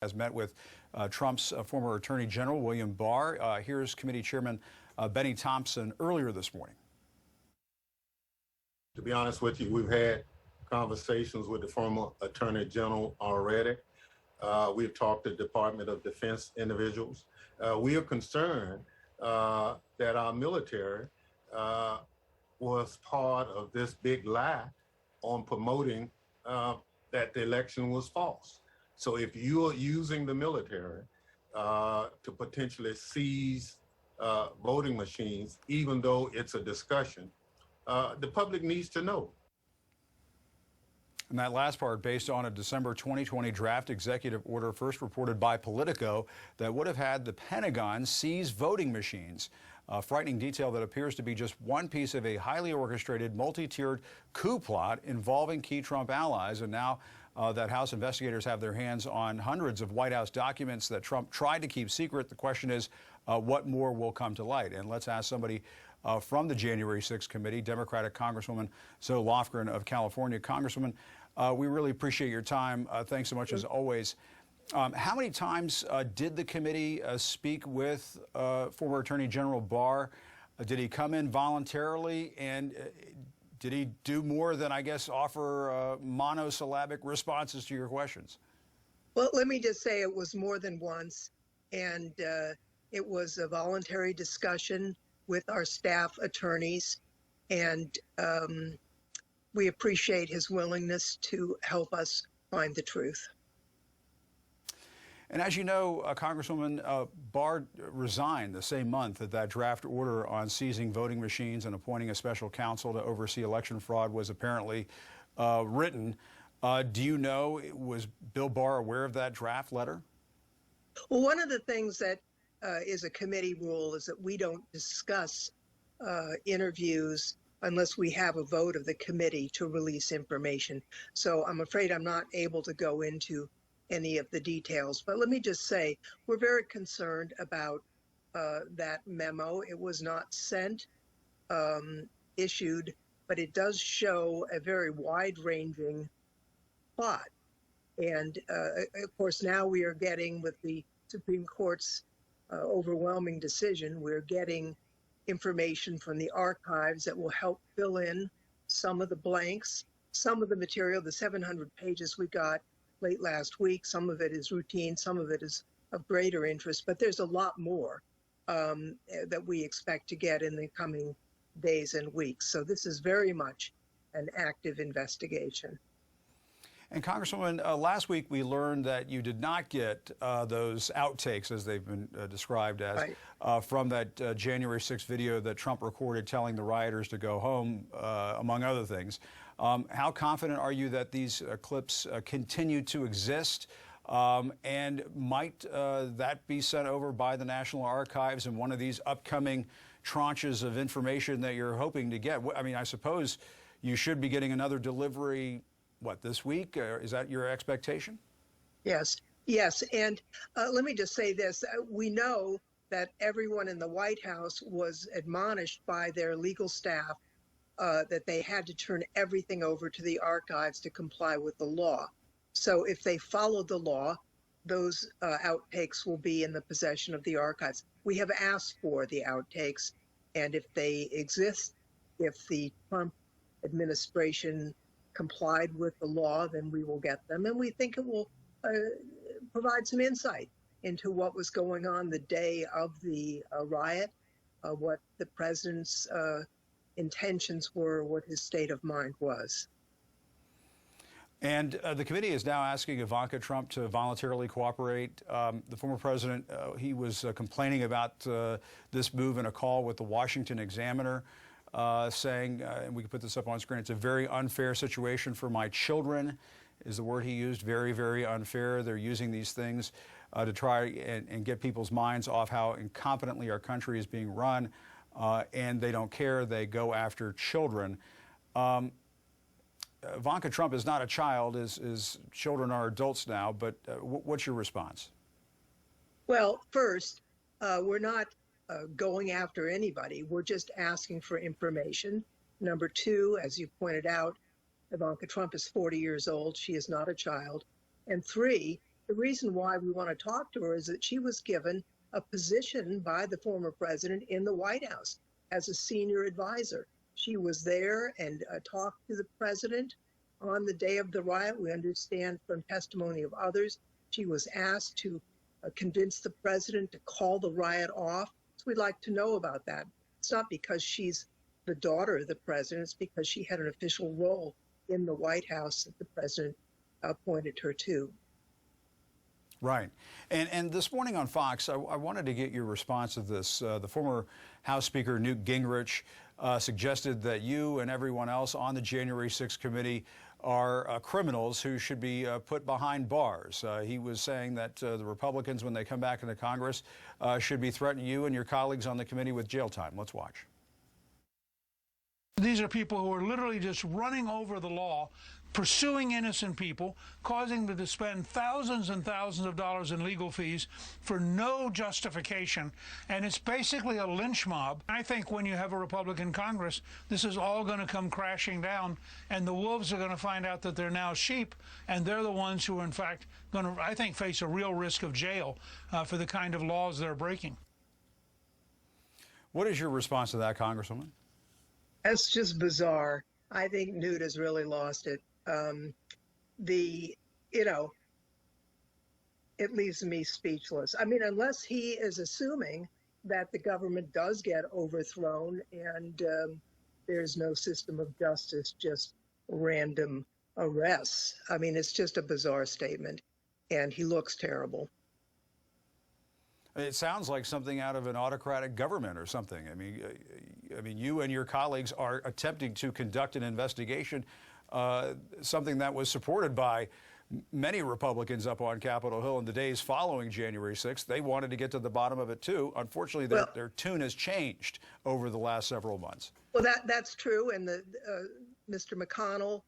has met with Trump's former Attorney General, William Barr. Here's Committee Chairman Benny Thompson earlier this morning. To be honest with you, we've had conversations with the former Attorney General already. We've talked to Department of Defense individuals. We are concerned that our military was part of this big lie on promoting that the election was false. So if you're using the military to potentially seize voting machines, even though it's a discussion, the public needs to know. And that last part, based on a December 2020 draft executive order first reported by Politico that would have had the Pentagon seize voting machines. A frightening detail that appears to be just one piece of a highly orchestrated, multi-tiered coup plot involving key Trump allies. And now that House investigators have their hands on hundreds of White House documents that Trump tried to keep secret, the question is, what more will come to light? And let's ask somebody from the January 6th committee, Democratic Congresswoman Zoe Lofgren of California. Congresswoman, we really appreciate your time. Thanks so much as always. How many times did the committee speak with former Attorney General Barr? Did he come in voluntarily, and did he do more than, I guess, offer monosyllabic responses to your questions? Well, let me just say it was more than once, and it was a voluntary discussion with our staff attorneys, and we appreciate his willingness to help us find the truth. And as you know, Congresswoman, Barr resigned the same month that draft order on seizing voting machines and appointing a special counsel to oversee election fraud was apparently written. Do you know, was Bill Barr aware of that draft letter? Well, one of the things that is a committee rule is that we don't discuss interviews unless we have a vote of the committee to release information. So I'm afraid I'm not able to go into any of the details. But let me just say, we're very concerned about that memo. It was not sent, issued, but it does show a very wide-ranging plot. And of course, now we are getting, with the Supreme Court's overwhelming decision, we're getting information from the archives that will help fill in some of the blanks, some of the material, the 700 pages we got late last week. Some of it is routine, some of it is of greater interest, but there's a lot more that we expect to get in the coming days and weeks. So this is very much an active investigation. And Congresswoman, last week we learned that you did not get those outtakes, as they've been described as, right, from that January 6th video that Trump recorded telling the rioters to go home, among other things. How confident are you that these clips continue to exist? And might that be sent over by the National Archives in one of these upcoming tranches of information that you're hoping to get? I mean, I suppose you should be getting another delivery, what, this week? Is that your expectation? Yes, yes. And let me just say this. We know that everyone in the White House was admonished by their legal staff that they had to turn everything over to the archives to comply with the law. So if they followed the law, those outtakes will be in the possession of the archives. We have asked for the outtakes, and if they exist, if the Trump administration complied with the law, then we will get them. And we think it will provide some insight into what was going on the day of the riot, what the president's intentions were, what his state of mind was. And the committee is now asking Ivanka Trump to voluntarily cooperate. The former president, he was complaining about this move in a call with the Washington Examiner, saying, and we can put this up on screen, it's a very unfair situation for my children, is the word he used, very, very unfair. They're using these things to try and get people's minds off how incompetently our country is being run. And they don't care. They go after children. Ivanka Trump is not a child. His children are adults now. But what's your response? Well, first, we're not going after anybody. We're just asking for information. Number two, as you pointed out, Ivanka Trump is 40 years old. She is not a child. And three, the reason why we want to talk to her is that she was given a position by the former president in the White House as a senior advisor. She was there and talked to the president on the day of the riot. We understand from testimony of others, she was asked to convince the president to call the riot off. So we'd like to know about that. It's not because she's the daughter of the president, it's because she had an official role in the White House that the president appointed her to. Right. And this morning on Fox, I wanted to get your response to this. The former House Speaker Newt Gingrich suggested that you and everyone else on the January 6th committee are criminals who should be put behind bars. He was saying that the Republicans, when they come back into Congress, should be threatening you and your colleagues on the committee with jail time. Let's watch. These are people who are literally just running over the law, pursuing innocent people, causing them to spend thousands and thousands of dollars in legal fees for no justification. And it's basically a lynch mob. I think when you have a Republican Congress, this is all going to come crashing down, and the wolves are going to find out that they're now sheep, and they're the ones who are, in fact, going to, I think, face a real risk of jail for the kind of laws they're breaking. What is your response to that, Congresswoman? That's just bizarre. I think Newt has really lost it. It leaves me speechless. I mean, unless he is assuming that the government does get overthrown and there's no system of justice, just random arrests. I mean, it's just a bizarre statement, and he looks terrible. It sounds like something out of an autocratic government or something. I mean, you and your colleagues are attempting to conduct an investigation, something that was supported by many Republicans up on Capitol Hill in the days following January 6th. They wanted to get to the bottom of it, too. Unfortunately, their tune has changed over the last several months. Well, that's true. And Mr. McConnell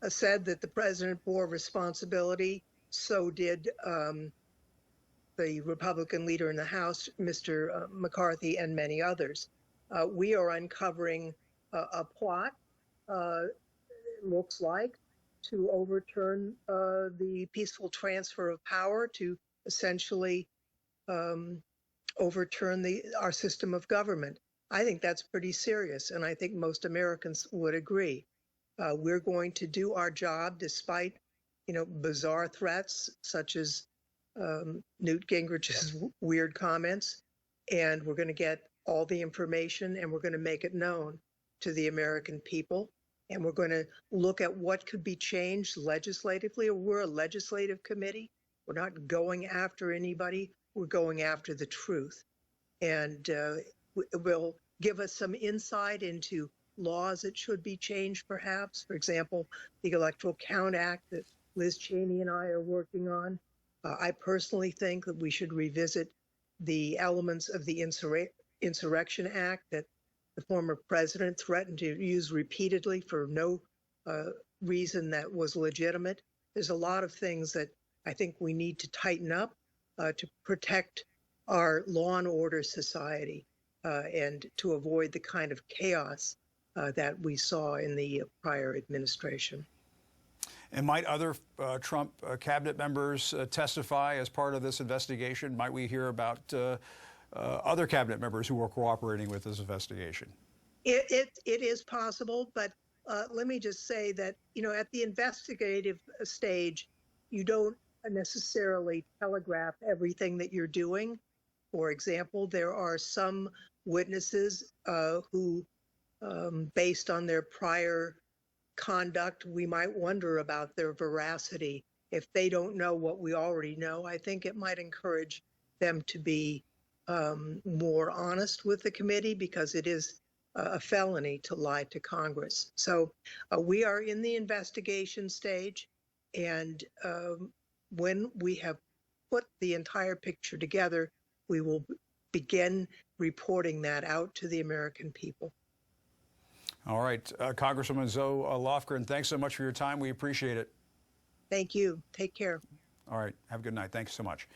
said that the president bore responsibility. So did the Republican leader in the House, Mr. McCarthy, and many others. We are uncovering a plot, looks like, to overturn the peaceful transfer of power, to essentially overturn our system of government. I think that's pretty serious, and I think most Americans would agree. We're going to do our job despite, bizarre threats such as Newt Gingrich's weird comments, and we're going to get all the information and we're going to make it known to the American people. And we're going to look at what could be changed legislatively. We're a legislative committee. We're not going after anybody. We're going after the truth. And it will give us some insight into laws that should be changed, perhaps. For example, the Electoral Count Act that Liz Cheney and I are working on. I personally think that we should revisit the elements of the Insurrection Act that the former president threatened to use repeatedly for no reason that was legitimate. There's a lot of things that I think we need to tighten up to protect our law and order society and to avoid the kind of chaos that we saw in the prior administration. And might other Trump cabinet members testify as part of this investigation? Might we hear about other cabinet members who are cooperating with this investigation? It is possible, but let me just say that, at the investigative stage, you don't necessarily telegraph everything that you're doing. For example, there are some witnesses who, based on their prior conduct, we might wonder about their veracity. If they don't know what we already know, I think it might encourage them to be more honest with the committee, because it is a felony to lie to Congress. So we are in the investigation stage, and when we have put the entire picture together, we will begin reporting that out to the American people. All right, Congresswoman Zoe Lofgren, thanks so much for your time. We appreciate it. Thank you. Take care. All right, have a good night. Thanks so much.